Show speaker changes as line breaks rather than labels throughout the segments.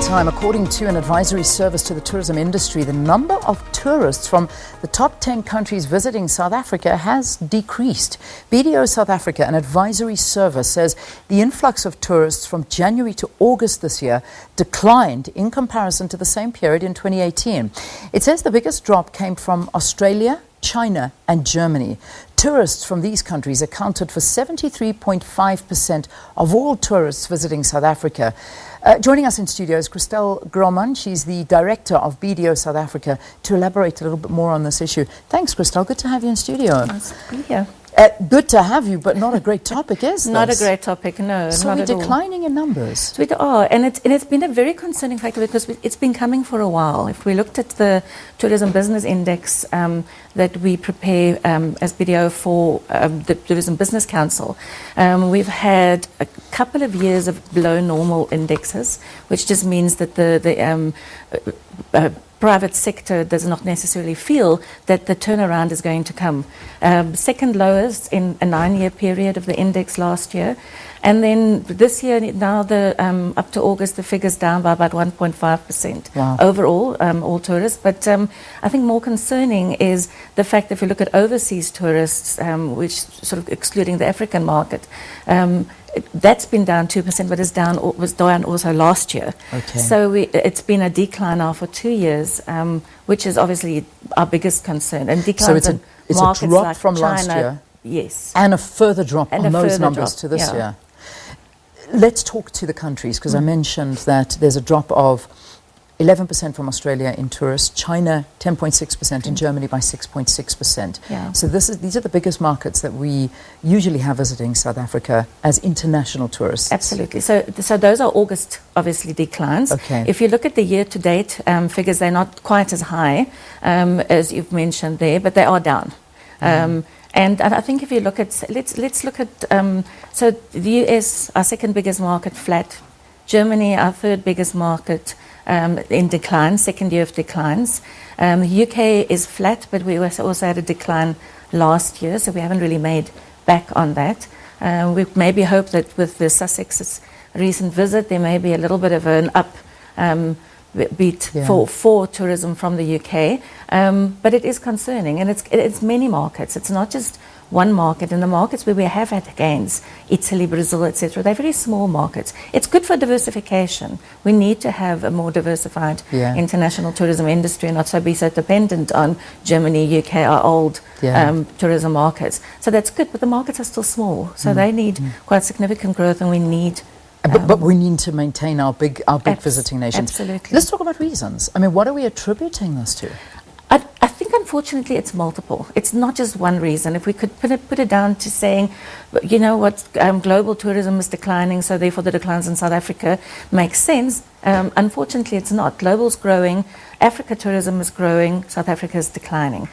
time. According to an advisory service to the tourism industry, the number of tourists from the top 10 countries visiting South Africa has decreased. BDO South Africa, an advisory service, says the influx of tourists from January to August this year declined in comparison to the same period in 2018. It says the biggest drop came from Australia, China and Germany. Tourists from these countries accounted for 73.5% of all tourists visiting South Africa. Joining us in studio is Christelle Grohman. She's the director of BDO South Africa, to elaborate a little bit more on this issue. Thanks, Christelle. Good to have you in studio.
Nice to be here.
Good to have you, but not a great topic, is this?
Not a great topic, no.
So
not
we're
at all.
declining in numbers.
So we are, and it's been a very concerning factor because it's been coming for a while. If we looked at the Tourism Business Index that we prepare as BDO for the Tourism Business Council, we've had a couple of years of below normal indexes, which just means that the private sector does not necessarily feel that the turnaround is going to come. Second lowest in a 9-year period of the index last year. And then this year, now up to August, the figure's down by about 1.5%
Wow.
overall, all tourists. But I think more concerning is the fact that if you look at overseas tourists, which sort of excluding the African market, that's been down 2%, but was down also last year.
Okay.
So it's been a decline now for 2 years, which is obviously our biggest concern. And declines
So it's a drop
like
from
China,
last year.
Yes.
And a further drop
And
on
a
those
further
numbers
drop,
to this
yeah.
year. Let's talk to the countries, because I mentioned that there's a drop of 11% from Australia in tourists, China 10.6%, and Germany by 6.6%.
Yeah.
So these are the biggest markets that we usually have visiting South Africa as international tourists.
Absolutely. So those are August, obviously, declines.
Okay.
If you look at the year-to-date figures, they're not quite as high as you've mentioned there, but they are down. And I think if you look at, let's look at, so the US, our second biggest market, flat. Germany, our third biggest market, in decline, second year of declines. The UK is flat, but we also had a decline last year, so we haven't really made back on that. We maybe hope that with the Sussex's recent visit, there may be a little bit of an up beat for tourism from the UK, but it is concerning, and it's many markets. It's not just one market. In the markets where we have had gains, Italy, Brazil, etc., they're very small markets. It's good for diversification. We need to have a more diversified international tourism industry, and not so be so dependent on Germany, UK, our old tourism markets. So that's good, but the markets are still small, so they need quite significant growth, and we need.
But we need to maintain our big visiting nations.
Absolutely.
Let's talk about reasons. I mean, what are we attributing this to?
I think, unfortunately, it's multiple. It's not just one reason. If we could put it down to saying, you know what, global tourism is declining, so therefore the declines in South Africa makes sense. Unfortunately, it's not. Global's growing, Africa tourism is growing, South Africa is declined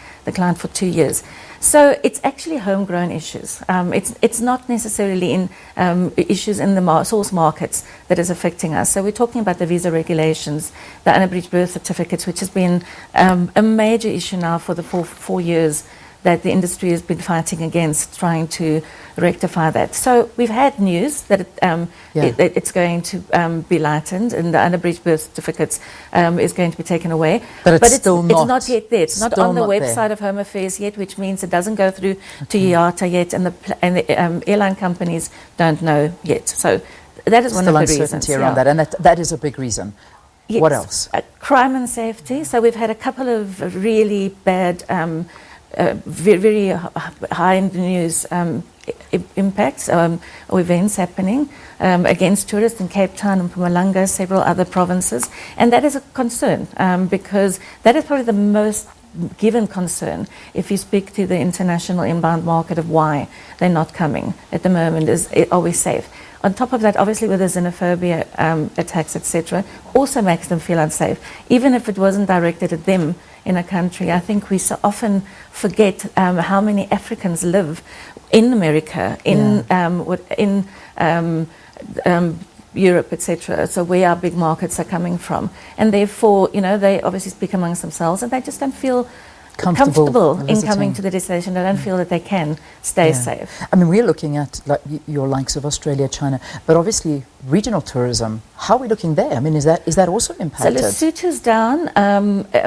for 2 years. So it's actually homegrown issues. It's not necessarily in issues in the source markets that is affecting us. So we're talking about the visa regulations, the unabridged birth certificates, which has been a major issue now for the four years that the industry has been fighting against, trying to rectify that. So we've had news that it's going to be lightened, and the unabridged birth certificates is going to be taken away.
But it's
not yet there. It's not on the website
there
of Home Affairs yet, which means it doesn't go through to IATA yet, and the airline companies don't know yet. So that is one of the reasons.
Uncertainty around that, and that is a big reason.
Yes.
What else?
Crime and safety. So we've had a couple of really bad very high in the news impacts or events happening against tourists in Cape Town and Mpumalanga, several other provinces. And that is a concern because that is probably the most given concern if you speak to the international inbound market of why they're not coming at the moment. Are we safe? On top of that, obviously with the xenophobia attacks, etc., also makes them feel unsafe. Even if it wasn't directed at them in a country, I think we so often forget how many Africans live in America, in Europe, etc. So where our big markets are coming from, and therefore, they obviously speak amongst themselves, and they just don't feel comfortable in coming to the destination. They don't feel that they can stay safe.
I mean, we're looking at your likes of Australia, China, but obviously regional tourism. How are we looking there? I mean, is that also impacted?
So Lesotho's down.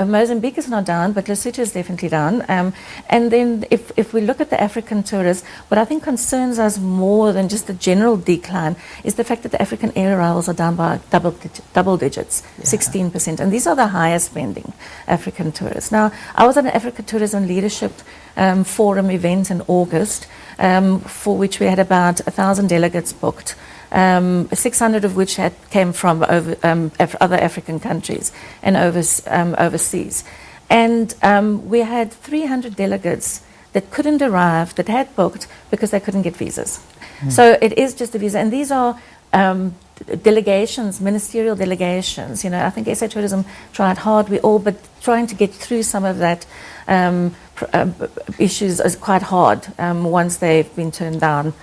Mozambique is not down, but Lesotho is definitely down. And then if we look at the African tourists, what I think concerns us more than just the general decline is the fact that the African air arrivals are down by double digits, 16%. And these are the highest spending African tourists. Now, I was at an Africa Tourism Leadership Forum event in August, for which we had about 1,000 delegates booked. 600 of which came from other African countries and overseas. And we had 300 delegates that couldn't arrive, that had booked because they couldn't get visas. So it is just a visa. And these are delegations, ministerial delegations. You know, I think SA Tourism tried hard. We all, but trying to get through some of that issues is quite hard once they've been turned down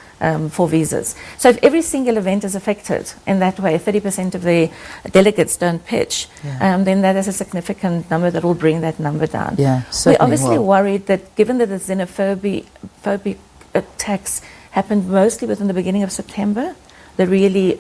for visas. So if every single event is affected in that way, 30% of the delegates don't pitch, then that is a significant number that will bring that number down.
Yeah,
we're obviously worried that given that the xenophobic attacks happened mostly within the beginning of September, the really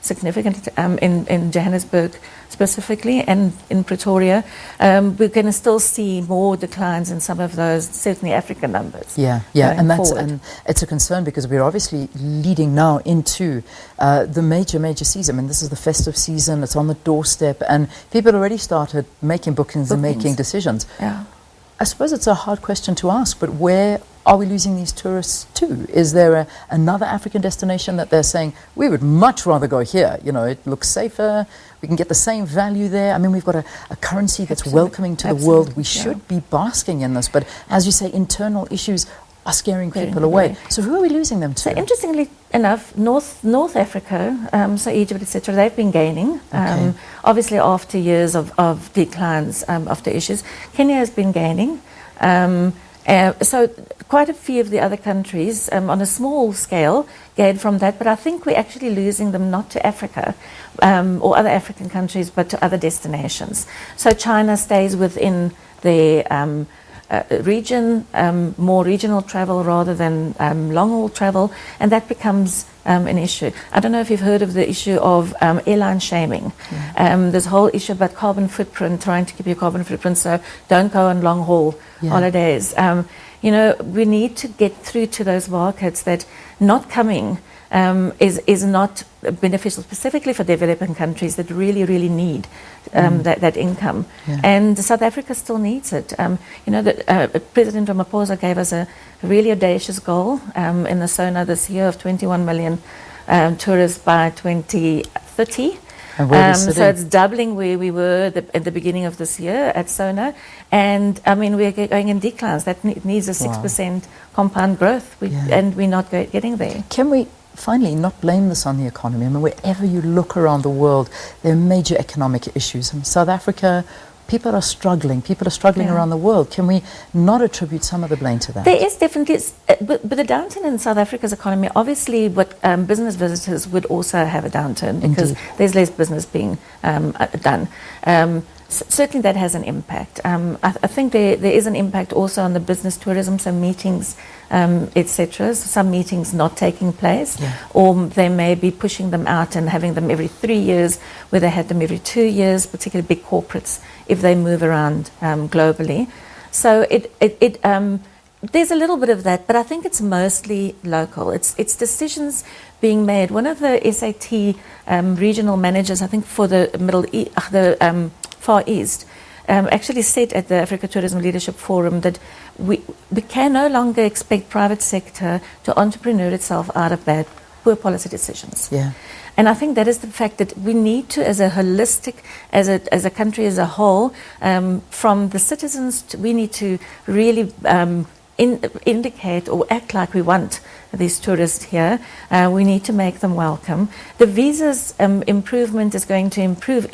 significant in Johannesburg specifically and in Pretoria, we're going to still see more declines in some of those, certainly African numbers.
And it's a concern because we're obviously leading now into the major season. I mean, this is the festive season, it's on the doorstep, and people already started making bookings and making decisions.
Yeah.
I suppose it's a hard question to ask, but where are we losing these tourists to? Is there another African destination that they're saying, we would much rather go here? You know, it looks safer, we can get the same value there. I mean, we've got a currency that's welcoming to the world. We should be basking in this, but as you say, internal issues are scaring people away. So who are we losing them to?
So interestingly enough, North Africa, so Egypt, etc., they've been gaining. Obviously after years of declines, after issues. Kenya has been gaining. So quite a few of the other countries on a small scale gained from that, but I think we're actually losing them not to Africa or other African countries, but to other destinations. So China stays within the region, more regional travel rather than long-haul travel, and that becomes an issue. I don't know if you've heard of the issue of airline shaming. This whole issue about carbon footprint, trying to keep your carbon footprint, so don't go on long-haul holidays. You know, we need to get through to those markets that not coming is not beneficial, specifically for developing countries that really need that income. And South Africa still needs it. You know, President Ramaphosa gave us a really audacious goal in the SONA this year of 21 million tourists by 2030. So it's doubling where we were at the beginning of this year at SONA. And I mean, we're going in declines. That needs a 6% compound growth, and we're not getting there.
Can we finally not blame this on the economy? I mean, wherever you look around the world, there are major economic issues. In South Africa, people are struggling around the world. Can we not attribute some of the blame to that?
There is definitely, but the downturn in South Africa's economy, obviously what business visitors would also have a downturn because there's less business being done. Certainly that has an impact. I think there is an impact also on the business tourism, so meetings, etc. So some meetings not taking place, or they may be pushing them out and having them every 3 years, where they had them every 2 years, particularly big corporates, if they move around globally. So there's a little bit of that, but I think it's mostly local. It's decisions being made. One of the SAT regional managers, I think for the Far East, actually said at the Africa Tourism Leadership Forum that we can no longer expect private sector to entrepreneur itself out of poor policy decisions. And I think that is the fact that we need to, as a holistic, as a country as a whole, from the citizens, we need to really indicate or act like we want these tourists here. We need to make them welcome. The visas improvement is going to improve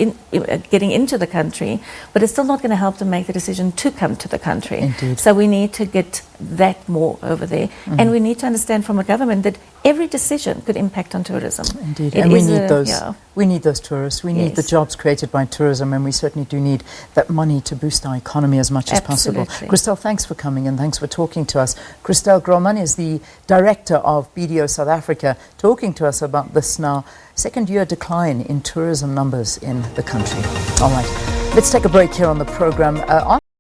getting into the country, but it's still not going to help them make the decision to come to the country.
Indeed.
So we need to get that more over there. And we need to understand from a government that every decision could impact on tourism.
Indeed. And we need those. We need those tourists. We need the jobs created by tourism, and we certainly do need that money to boost our economy as much as possible. Christelle, thanks for coming and thanks for talking to us. Christelle Grohman is the Director director of BDO South Africa, talking to us about this now second-year decline in tourism numbers in the country. All right, let's take a break here on the program. On